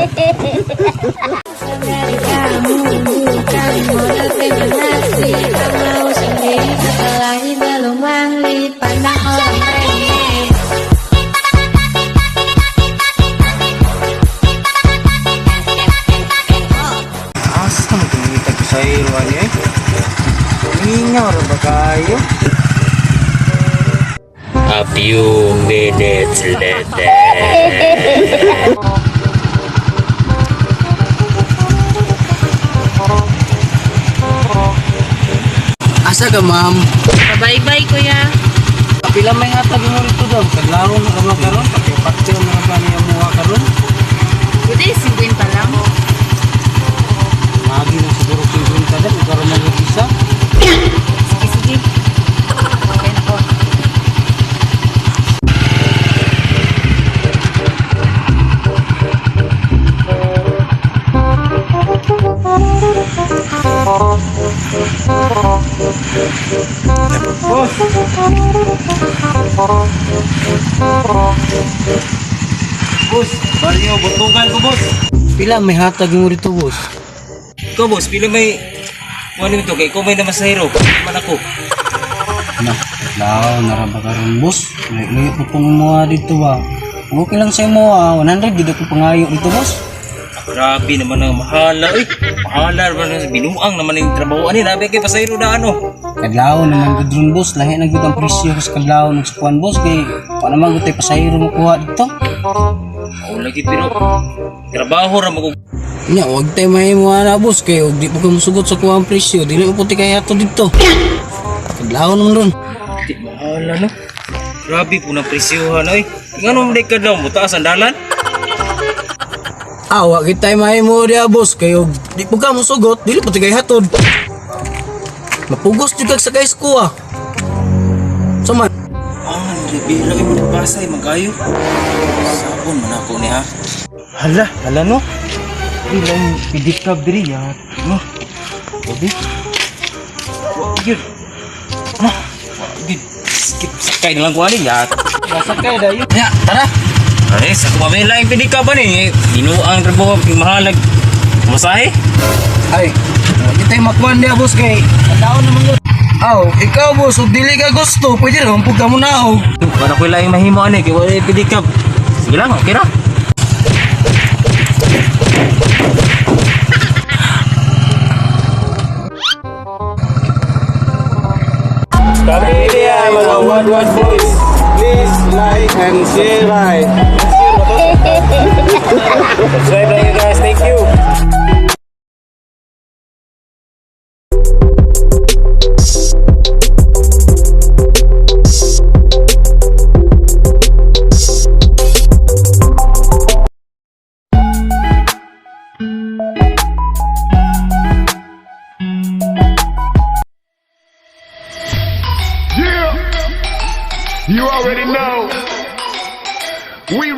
Dari kamu bukan model feminasi. Tak mau sendiri sekelahi belum wali. Pandang orang lain. Asa mo tumita ko sa iruan eh? Ingaw rin ba kayo? A few minutes later. Asa ka ma'am? Bye-bye kuya. Kapila may hatag mo rito daw. Kaglaro na kamo karon. Kapipatyo na ba niya mo karon? Pwede 50 lang. Lagi na siguro 50 daw. Karon mo isa. Sige, sige. Okay na po. Boss! Boss! Baryo, butugan ko boss! Pila may hatag mo rito boss? Ikaw boss, pila may... Ano ito kay kumay na masahiro. Man ako. Nah, lao, naraba ka rin boss. Layo po pong mga dito ba? Okay lang sa mo 100, di ko pangayo dito boss. Grabe naman ang mahala. Mahala naman. Binuang naman yung trabaho. Ano, nabi kay pasahiro na ano. Kadlaw naman ko dron boss. Lahi na ang presyo sa kadlaw ng sukuan boss. Kaya paano naman ko tayo pasahiro makuha dito? Oo lagi pero... Trabaho ra mo. Nya, huwag tayo mahimuha na boss. Kaya huwag di po ka musugot sa kuha ang presyo. Dili mo puti kaya ito dito. Kadlaw naman ron. Di mahala no. Grabe po ng presyohan. Ay, nga naman ka daw mo. Taas ang dalan. Huwag tayo mahimuha diya boss. Kaya huwag di po ka musugot. Dili puti kaya hatod. Mapugos juga sa guys ko Saman. Bihira kayo magbasay. Magayo. Sabon man ako niya. Hala no. Ilang pidikab diri ya. No. Obi. Wag yun. Wag yun. Skip sakay na lang ko anin ya. Sakay dayo. Ya, tara. Ay, sa kumamay lang yung pinika ba ni? Binuang trabaho yung mahalag. Masahe? Ay, hindi tayo makuhan niya boss kay kataon naman yun. Ikaw boss, kung dili ka gusto, pwede rin pag ka muna Para ko lang yung mahimo ani, kaya wala yung pinika. Sige lang, okay na. Kami niya mga one boys. Please like and share right. Subscribe lang you guys, thank you. You already know. We